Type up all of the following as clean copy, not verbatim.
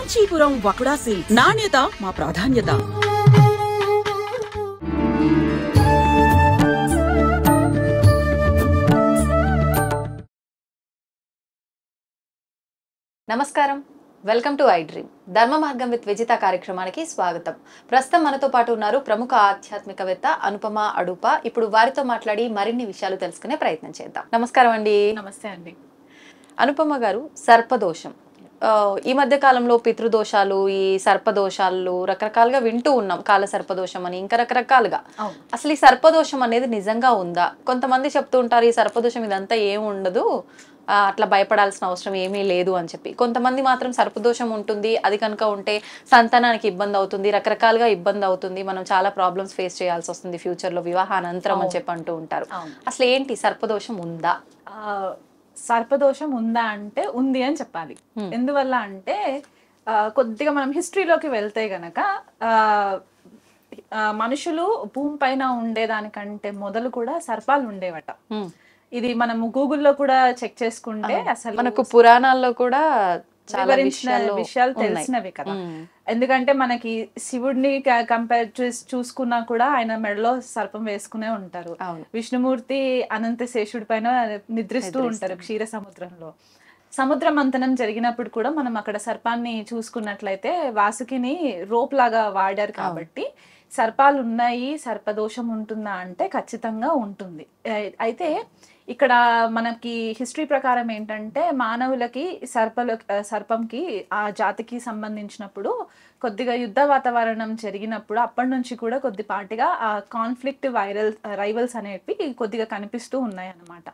Kanchipuram వకుడా silk, నాణ్యత మా ప్రాధాన్యత. నమస్కారం, వెల్కమ్ టు ఐ డ్రీమ్. ధర్మ మార్గం విత్ విజిత కార్యక్రమానికి స్వాగతం. ప్రస్తుతం మనతో పాటు ఉన్నారు ప్రముఖ ఆధ్యాత్మికవేత్త అనుపమ అడూప. ఇప్పుడు వారితో మాట్లాడి మరిన్ని విషయాలు తెలుసుకునే ప్రయత్నం చేద్దాం. నమస్కారం అండి. నమస్తే అండి. అనుపమ గారు, సర్పదోషం ఈ మధ్య కాలంలో పితృదోషాలు, ఈ సర్పదోషాలు రకరకాలుగా వింటూ ఉన్నాం. కాల సర్పదోషం అని ఇంకా రకరకాలుగా. అసలు ఈ సర్పదోషం అనేది నిజంగా ఉందా? కొంతమంది చెప్తూ ఉంటారు ఈ సర్పదోషం ఇదంతా ఏం ఉండదు, అట్లా భయపడాల్సిన అవసరం ఏమీ లేదు అని చెప్పి. కొంతమంది మాత్రం సర్పదోషం ఉంటుంది, అది కనుక ఉంటే సంతానానికి ఇబ్బంది అవుతుంది, రకరకాలుగా ఇబ్బంది అవుతుంది, మనం చాలా ప్రాబ్లమ్స్ ఫేస్ చేయాల్సి వస్తుంది ఫ్యూచర్ లో, వివాహానంతరం అని చెప్పి అంటూ ఉంటారు. అసలు ఏంటి సర్పదోషం ఉందా? సర్పదోషం ఉందా అంటే ఉంది అని చెప్పాలి. ఎందువల్ల అంటే కొద్దిగా మనం హిస్టరీలోకి వెళ్తే గనక మనుషులు భూమి పైన ఉండేదానికంటే మొదలు కూడా సర్పాలు ఉండేవట. ఇది మనము గూగుల్లో కూడా చెక్ చేసుకుంటే అసలు మనకు పురాణాల్లో కూడా వివరించిన విషయాలు తెలిసినవి కదా. ఎందుకంటే మనకి శివుడిని కంపేర్ చూసుకున్నా కూడా ఆయన మెడలో సర్పం వేసుకునే ఉంటారు. విష్ణుమూర్తి అనంత శేషుడి పైన నిద్రిస్తూ ఉంటారు క్షీర సముద్రంలో. సముద్ర మంథనం జరిగినప్పుడు కూడా మనం అక్కడ సర్పాన్ని చూసుకున్నట్లయితే వాసుకిని రోప్ లాగా వాడారు. కాబట్టి సర్పాలు ఉన్నాయి, సర్పదోషం ఉంటుందా అంటే ఖచ్చితంగా ఉంటుంది. అయితే ఇక్కడ మనకి హిస్టరీ ప్రకారం ఏంటంటే మానవులకి సర్పంకి ఆ జాతికి సంబంధించినప్పుడు కొద్దిగా యుద్ధ వాతావరణం జరిగినప్పుడు అప్పటి నుంచి కూడా కొద్దిపాటిగా ఆ కాన్ఫ్లిక్ట్ రైవల్స్ అనేవి కొద్దిగా కనిపిస్తూ ఉన్నాయి అన్నమాట.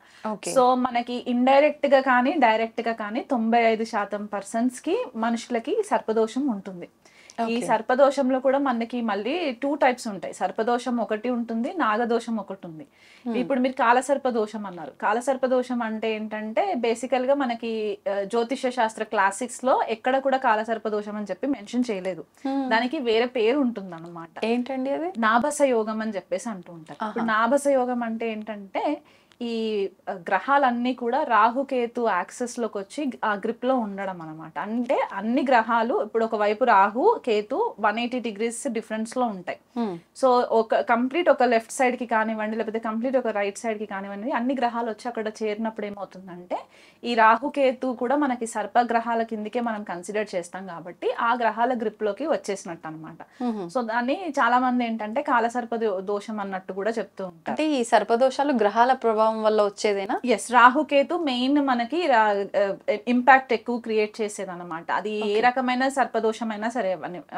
సో మనకి ఇండైరెక్ట్ గా కానీ డైరెక్ట్ గా కానీ 95% పర్సన్స్ కి మనుషులకి సర్పదోషం ఉంటుంది. ఈ సర్పదోషంలో కూడా మనకి మళ్ళీ 2 టైప్స్ ఉంటాయి. సర్పదోషం ఒకటి ఉంటుంది, నాగదోషం ఒకటి ఉంది. ఇప్పుడు మీరు కాలసర్పదోషం అన్నారు. కాలసర్పదోషం అంటే ఏంటంటే బేసికల్ గా మనకి జ్యోతిష శాస్త్ర క్లాసిక్స్ లో ఎక్కడ కూడా కాలసర్పదోషం అని చెప్పి మెన్షన్ చేయలేదు. దానికి వేరే పేరు ఉంటుంది అన్నమాట. ఏంటండి అది? నాభస యోగం అని చెప్పేసి అంటూ ఉంటారు. ఇప్పుడు నాభస యోగం అంటే ఏంటంటే ఈ గ్రహాలన్నీ కూడా రాహుకేతు యాక్సెస్ లోకి వచ్చి ఆ గ్రిప్ లో ఉండడం అనమాట. అంటే అన్ని గ్రహాలు ఇప్పుడు ఒక వైపు రాహు కేతు 180 degrees డిఫరెన్స్ లో ఉంటాయి. సో ఒక లెఫ్ట్ సైడ్ కి కానివ్వండి, లేకపోతే కంప్లీట్ ఒక రైట్ సైడ్ కి కానివ్వండి, అన్ని గ్రహాలు వచ్చి అక్కడ చేరినప్పుడు ఏమవుతుందంటే ఈ రాహుకేతు కూడా మనకి సర్ప గ్రహాల కిందకే మనం కన్సిడర్ చేస్తాం కాబట్టి ఆ గ్రహాల గ్రిప్ లోకి వచ్చేసినట్టు అనమాట. సో దాన్ని చాలా మంది ఏంటంటే కాలసర్ప దోషం అన్నట్టు కూడా చెప్తూ ఉంటారు. అంటే ఈ సర్పదోషాలు గ్రహాల ప్రభావం వల్ల వచ్చేదేనా? ఎస్, రాహుకేతు మెయిన్ మనకి ఇంపాక్ట్ ఎక్కువ క్రియేట్ చేసేది అనమాట. అది ఏ రకమైన సర్పదోషమైనా సరే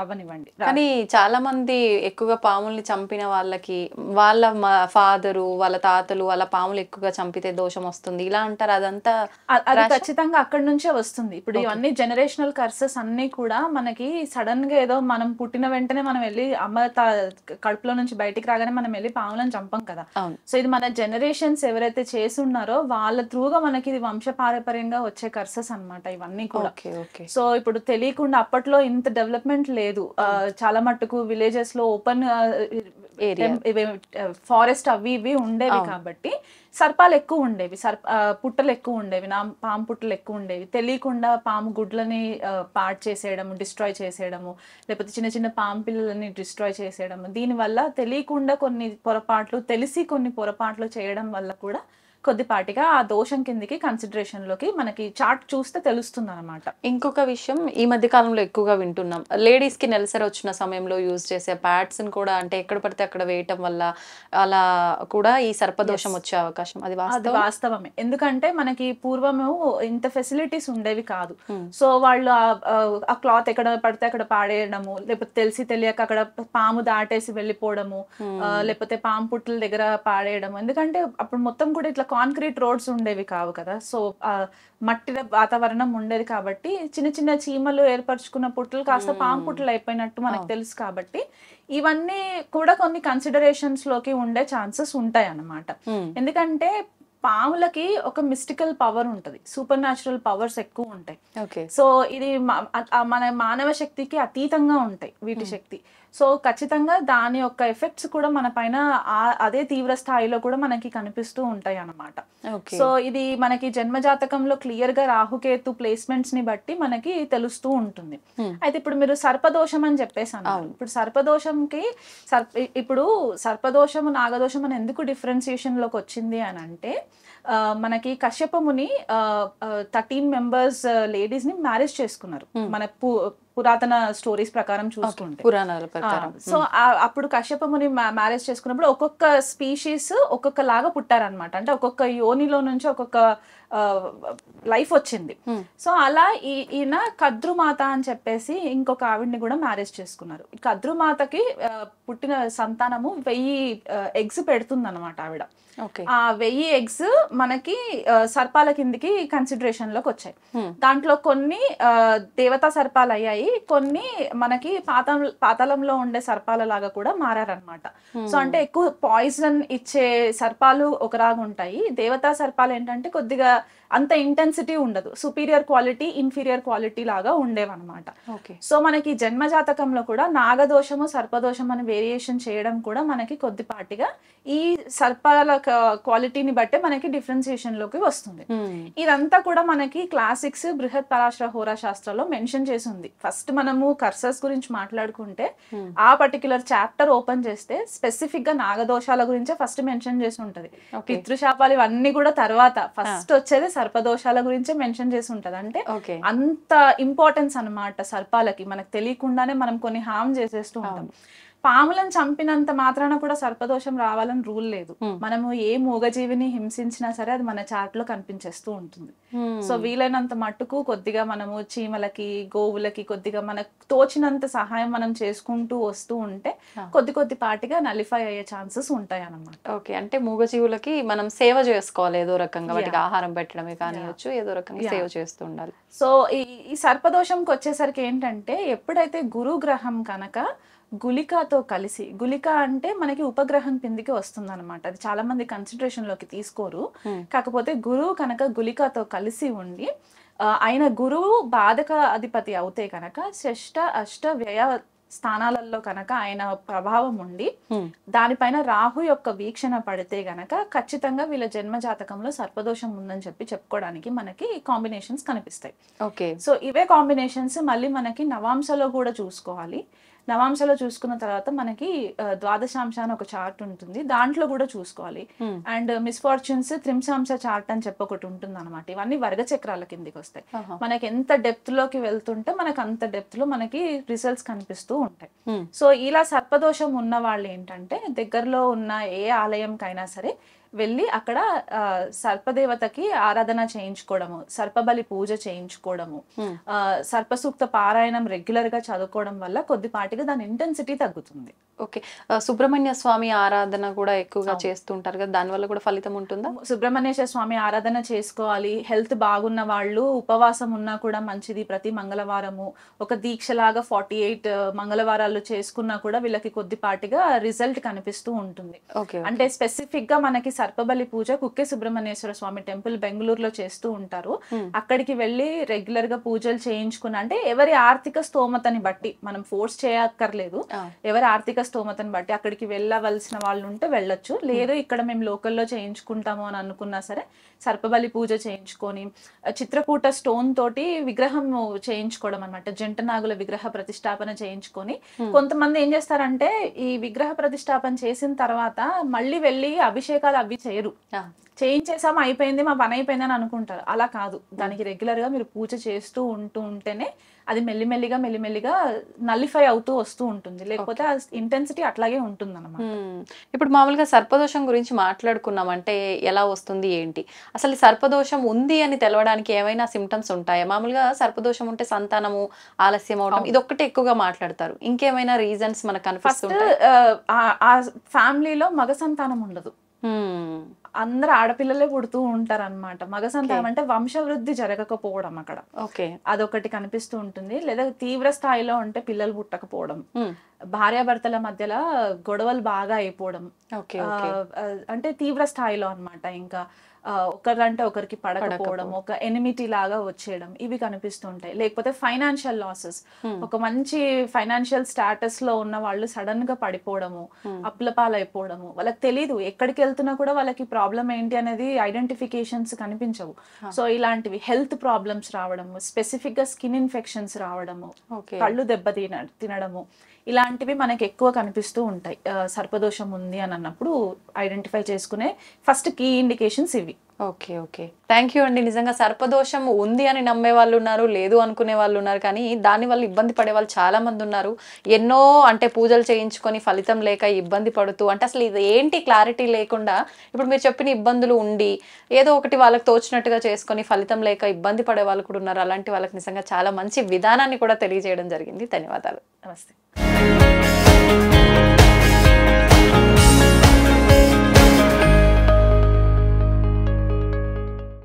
అవనివ్వండి. కానీ చాలా మంది ఎక్కువగా పాముల్ని చంపిన వాళ్ళకి వాళ్ళ ఫాదరు, వాళ్ళ తాతలు వాళ్ళ పాములు ఎక్కువగా చంపితే దోషం వస్తుంది ఇలా అంటారు. అదంతా అది ఖచ్చితంగా అక్కడి నుంచే వస్తుంది. ఇప్పుడు ఇవన్నీ జనరేషనల్ కర్సెస్ అన్ని కూడా మనకి సడన్ గా ఏదో మనం పుట్టిన వెంటనే మనం వెళ్ళి అమ్మ కడుపులో నుంచి బయటికి రాగానే మనం వెళ్ళి పాములను చంపం కదా. సో ఇది మన జనరేషన్స్ ఎవరైతే చేసున్నారో వాళ్ళ త్రూగా మనకి ఇది వంశపారంపర్యంగా వచ్చే కర్సెస్ అన్నమాట ఇవన్నీ కూడా. సో ఇప్పుడు తెలియకుండా అప్పట్లో ఇంత డెవలప్మెంట్ లేదు. చాలా మట్టుకు విలేజెస్ లో ఓపెన్ ఫారెస్ట్ అవి ఇవి ఉండేవి కాబట్టి సర్పాలు ఎక్కువ ఉండేవి, పుట్టలు ఎక్కువ ఉండేవి, పాము పుట్టలు ఎక్కువ ఉండేవి. తెలియకుండా పాము గుడ్లని పాడు చేసేయడము, డిస్ట్రాయ్ చేసేయడము, లేకపోతే చిన్న చిన్న పాము పిల్లలని డిస్ట్రాయ్ చేసేయడము. దీనివల్ల తెలియకుండా కొన్ని పొరపాట్లు, తెలిసి కొన్ని పొరపాట్లు చేయడం వల్ల కూడా కొద్దిపాటిగా ఆ దోషం కిందకి కన్సిడరేషన్ లోకి మనకి చార్ట్ చూస్తే తెలుస్తుంది అనమాట. ఇంకొక విషయం ఈ మధ్య కాలంలో ఎక్కువగా వింటున్నాం, లేడీస్ కి నెలసరి వచ్చిన సమయంలో యూజ్ చేసే ప్యాడ్స్ కూడా అంటే ఎక్కడ పడితే అక్కడ వేయటం వల్ల అలా కూడా ఈ సర్పదోషం వచ్చే అవకాశం, అది వాస్తవమే. ఎందుకంటే మనకి పూర్వము ఇంత ఫెసిలిటీస్ ఉండేవి కాదు. సో వాళ్ళు ఆ క్లాత్ ఎక్కడ పడితే అక్కడ పాడేయడము, లేకపోతే తెలిసి తెలియక అక్కడ పాము దాటేసి వెళ్ళిపోవడము, లేకపోతే పాము పుట్టల దగ్గర పాడేయడము. ఎందుకంటే అప్పుడు మొత్తం కూడా ఇట్లా కాంక్రీట్ రోడ్స్ ఉండేవి కావు కదా. సో మట్టి వాతావరణం ఉండేది కాబట్టి చిన్న చిన్న చీమలు ఏర్పరచుకున్న పుట్టలు కాస్త పాము పుట్టలు అయిపోయినట్టు మనకు తెలుసు. కాబట్టి ఇవన్నీ కూడా కొన్ని కన్సిడరేషన్స్ లోకి ఉండే ఛాన్సెస్ ఉంటాయి అన్నమాట. ఎందుకంటే పాములకి ఒక మిస్టికల్ పవర్ ఉంటది, సూపర్ న్యాచురల్ పవర్స్ ఎక్కువ ఉంటాయి. సో ఇది మన మానవ శక్తికి అతీతంగా ఉంటాయి వీటి శక్తి. సో ఖచ్చితంగా దాని యొక్క ఎఫెక్ట్స్ కూడా మన పైన అదే తీవ్ర స్థాయిలో కూడా మనకి కనిపిస్తూ ఉంటాయి అన్నమాట. సో ఇది మనకి జన్మజాతకంలో క్లియర్ గా రాహుకేతు ప్లేస్మెంట్స్ ని బట్టి మనకి తెలుస్తూ ఉంటుంది. అయితే ఇప్పుడు మీరు సర్పదోషం అని చెప్పేసాను. ఇప్పుడు సర్పదోషంకి ఇప్పుడు సర్పదోషము నాగదోషం అని ఎందుకు డిఫరెన్సియేషన్ లోకి వచ్చింది అని అంటే, మనకి కశ్యప ముని 13 మెంబర్స్ లేడీస్ ని మ్యారేజ్ చేసుకున్నారు మన పురాతన స్టోరీస్ ప్రకారం చూసుకుంటే, పురాణాల ప్రకారం. సో అప్పుడు కశ్యప ముని మ్యారేజ్ చేసుకున్నప్పుడు ఒక్కొక్క స్పీషీస్ ఒక్కొక్క లాగా పుట్టారనమాట. అంటే ఒక్కొక్క యోనిలో నుంచి ఒక్కొక్క లైఫ్ వచ్చింది. సో అలా ఈయన కద్రుమాత అని చెప్పేసి ఇంకొక ఆవిడ్ని కూడా మ్యారేజ్ చేసుకున్నారు. కద్రుమాతకి పుట్టిన సంతానము 1000 eggs పెడుతుంది అనమాట ఆవిడ. ఆ 1000 eggs మనకి సర్పాల కిందికి కన్సిడరేషన్ లోకి వచ్చాయి. దాంట్లో కొన్ని దేవతా సర్పాలు అయ్యాయి, కొన్ని మనకి పాతాళంలో ఉండే సర్పాల లాగా కూడా మారారనమాట. సో అంటే ఎక్కువ పాయిజన్ ఇచ్చే సర్పాలు ఒకలాగా ఉంటాయి, దేవతా సర్పాలు ఏంటంటే కొద్దిగా అంత ఇంటెన్సిటీ ఉండదు, సుపీరియర్ క్వాలిటీ ఇన్ఫీరియర్ క్వాలిటీ లాగా ఉండేవన్నమాట. సో మనకి జన్మజాతకంలో కూడా నాగదోషము సర్పదోషం అని వేరియేషన్ చేయడం కూడా మనకి కొద్దిపాటిగా ఈ సర్పాల క్వాలిటీని బట్టే మనకి డిఫరెన్సియేషన్ లోకి వస్తుంది. ఇదంతా కూడా మనకి క్లాసిక్స్ బృహత్ పరాశర హోరా శాస్త్రంలో మెన్షన్ చేసి ఉంది. ఫస్ట్ మనము కర్సర్స్ గురించి మాట్లాడుకుంటే ఆ పర్టికులర్ చాప్టర్ ఓపెన్ చేస్తే స్పెసిఫిక్ గా నాగదోషాల గురించే ఫస్ట్ మెన్షన్ చేసి ఉంటది. పితృశాపాలు ఇవన్నీ కూడా తర్వాత, ఫస్ట్ వచ్చేది సర్పదోషాల గురించే మెన్షన్ చేసి ఉంటది. అంటే అంత ఇంపార్టెన్స్ అన్నమాట సర్పాలకి. మనకు తెలియకుండానే మనం కొన్ని హార్మ్ చేసేస్తూ ఉంటాం. పాములను చంపినంత మాత్రాన కూడా సర్పదోషం రావాలని రూల్ లేదు. మనము ఏ మూగజీవిని హింసించినా సరే అది మన చార్ట్ లో కనిపించేస్తూ ఉంటుంది. సో వీలైనంత మట్టుకు కొద్దిగా మనము చీమలకి గోవులకి కొద్దిగా మనకు తోచినంత సహాయం మనం చేసుకుంటూ వస్తూ ఉంటే కొద్ది పాటిగా నలిఫై అయ్యే ఛాన్సెస్ ఉంటాయి అన్నమాట. ఓకే, అంటే మూగజీవులకి మనం సేవ చేసుకోవాలి, ఏదో రకంగా వాటికి ఆహారం పెట్టడమే కానివచ్చు, ఏదో రకంగా సేవ చేస్తూ ఉండాలి. సో ఈ సర్పదోషంకి వచ్చేసరికి ఏంటంటే, ఎప్పుడైతే గురు గ్రహం కనుక గుళికతో కలిసి, గుళిక అంటే మనకి ఉపగ్రహం కిందికి వస్తుంది అనమాట, అది చాలా మంది కన్సిడరేషన్ లోకి తీసుకోరు. కాకపోతే గురువు కనుక గుళికతో కలిసి ఉండి ఆయన గురువు బాధక అధిపతి అవుతే కనుక షష్ట అష్ట వ్యయ స్థానాలలో కనుక ఆయన ప్రభావం ఉండి దానిపైన రాహు యొక్క వీక్షణ పడితే గనక ఖచ్చితంగా వీళ్ళ జన్మ జాతకంలో సర్పదోషం ఉందని చెప్పుకోవడానికి మనకి కాంబినేషన్స్ కనిపిస్తాయి. ఓకే, సో ఇవే కాంబినేషన్స్ మళ్ళీ మనకి నవాంశలో కూడా చూసుకోవాలి. నవాంశలో చూసుకున్న తర్వాత మనకి ద్వాదశాంశ అని ఒక చార్ట్ ఉంటుంది, దాంట్లో కూడా చూసుకోవాలి. అండ్ మిస్ఫార్చ్యూన్స్ త్రింశాంశ చార్ట్ అని చెప్పి ఒకటి ఉంటుంది అనమాట. ఇవన్నీ వర్గ చక్రాల కిందికి వస్తాయి. మనకి ఎంత డెప్త్ లోకి వెళ్తుంటే మనకి అంత డెప్త్ లో మనకి రిజల్ట్స్ కనిపిస్తూ ఉంటాయి. సో ఇలా సర్పదోషం ఉన్న వాళ్ళు ఏంటంటే దగ్గరలో ఉన్న ఏ ఆలయంకైనా సరే వెళ్ళి అక్కడ సర్పదేవతకి ఆరాధన చేయించుకోవడము, సర్పబలి పూజ చేయించుకోవడము, సర్పసూక్త పారాయణం రెగ్యులర్ గా చదువుకోవడం వల్ల కొద్దిపాటిగా దాని ఇంటెన్సిటీ తగ్గుతుంది. ఓకే, సుబ్రహ్మణ్య స్వామి ఆరాధన కూడా ఎక్కువగా చేస్తుంటారు కదా, దాని వల్ల కూడా ఫలితం ఉంటుందా? సుబ్రహ్మణ్యేశ్వర స్వామి ఆరాధన చేసుకోవాలి. హెల్త్ బాగున్న వాళ్ళు ఉపవాసం ఉన్నా కూడా మంచిది. ప్రతి మంగళవారము ఒక దీక్షలాగా 48 మంగళవారాలు చేసుకున్నా కూడా వీళ్ళకి కొద్దిపాటిగా రిజల్ట్ కనిపిస్తూ ఉంటుంది. అంటే స్పెసిఫిక్ గా మనకి సర్పబలి పూజ కుక్కే సుబ్రహ్మణ్యేశ్వర స్వామి టెంపుల్ బెంగళూరులో చేస్తూ ఉంటారు. అక్కడికి వెళ్ళి రెగ్యులర్ గా పూజలు చేయించుకున్న, అంటే ఎవరి ఆర్థిక స్తోమతని బట్టి, మనం ఫోర్స్ చేయక్కర్లేదు, ఎవరి ఆర్థిక స్తోమతని బట్టి అక్కడికి వెళ్ళవలసిన వాళ్ళు ఉంటే వెళ్ళొచ్చు. లేదు ఇక్కడ మేము లోకల్లో చేయించుకుంటాము అని అనుకున్నా సరే సర్పబలి పూజ చేయించుకొని చిత్రకూట స్టోన్ తోటి విగ్రహం చేయించుకోవడం అనమాట, జంట నాగుల విగ్రహ ప్రతిష్టాపన చేయించుకొని. కొంతమంది ఏం చేస్తారంటే ఈ విగ్రహ ప్రతిష్టాపన చేసిన తర్వాత మళ్ళీ వెళ్ళి అభిషేకాలు అవి చేయరు, చేయించేసాము అయిపోయింది మా పని అయిపోయింది అని అనుకుంటారు. అలా కాదు, దానికి రెగ్యులర్ గా మీరు పూజ చేస్తూ ఉంటేనే అది మెల్లిమెల్లిగా నల్లిఫై అవుతూ వస్తూ ఉంటుంది, లేకపోతే ఇంటెన్సిటీ అట్లాగే ఉంటుంది అన్నమాట. ఇప్పుడు మామూలుగా సర్పదోషం గురించి మాట్లాడుకున్నామంటే ఎలా వస్తుంది ఏంటి, అసలు సర్పదోషం ఉంది అని తెలవడానికి ఏమైనా సిమ్టమ్స్ ఉంటాయా? మామూలుగా సర్పదోషం ఉంటే సంతానము ఆలస్యం అవడం ఇది ఒక్కటే ఎక్కువగా మాట్లాడతారు, ఇంకేమైనా రీజన్స్ మనకు కనిపిస్తుంటాయి? ఆ ఫ్యామిలీలో మగ సంతానం ఉండదు, అందరు ఆడపిల్లలే పుడుతూ ఉంటారు అనమాట. మగ సంతానం అంటే వంశవృద్ధి జరగకపోవడం అక్కడ అదొకటి కనిపిస్తూ ఉంటుంది. లేదా తీవ్ర స్థాయిలో ఉంటే పిల్లలు పుట్టకపోవడం, భార్యాభర్తల మధ్యలో గొడవలు బాగా అయిపోవడం, అంటే తీవ్ర స్థాయిలో అన్నమాట. ఇంకా ఒకరంటే ఒకరికి పడకపోవడం, ఒక ఎనిమిటీ లాగా వచ్చేయడం, ఇవి కనిపిస్తుంటాయి. లేకపోతే ఫైనాన్షియల్ లాసెస్, ఒక మంచి ఫైనాన్షియల్ స్టాటస్ లో ఉన్న వాళ్ళు సడన్ గా పడిపోవడము, అప్పుల పాలైపోవడము, వాళ్ళకి తెలీదు ఎక్కడికి వెళ్తున్నా కూడా వాళ్ళకి ప్రాబ్లం ఏంటి అనేది ఐడెంటిఫికేషన్స్ కనిపించవు. సో ఇలాంటివి హెల్త్ ప్రాబ్లమ్స్ రావడము, స్పెసిఫిక్ గా స్కిన్ ఇన్ఫెక్షన్స్ రావడము, కళ్ళు దెబ్బ తినడము, ఇలాంటివి మనకి ఎక్కువ కనిపిస్తూ ఉంటాయి. సర్పదోషం ఉంది అని అన్నప్పుడు ఐడెంటిఫై చేసుకునే ఫస్ట్ కీ ఇండికేషన్స్ ఇవి. ఓకే థ్యాంక్ యూ అండి. నిజంగా సర్పదోషం ఉంది అని నమ్మే వాళ్ళు ఉన్నారు, లేదు అనుకునే వాళ్ళు ఉన్నారు, కానీ దాని వల్ల ఇబ్బంది పడే వాళ్ళు చాలా మంది ఉన్నారు. ఎన్నో అంటే పూజలు చేయించుకొని ఫలితం లేక ఇబ్బంది పడుతూ, అంటే అసలు ఇది ఏంటి క్లారిటీ లేకుండా ఇప్పుడు మీరు చెప్పిన ఇబ్బందులు ఉండి ఏదో ఒకటి వాళ్ళకి తోచినట్టుగా చేసుకొని ఫలితం లేక ఇబ్బంది పడే వాళ్ళు కూడా ఉన్నారు. అలాంటి వాళ్ళకి నిజంగా చాలా మంచి విధానాన్ని కూడా తెలియజేయడం జరిగింది. ధన్యవాదాలు. నమస్తే.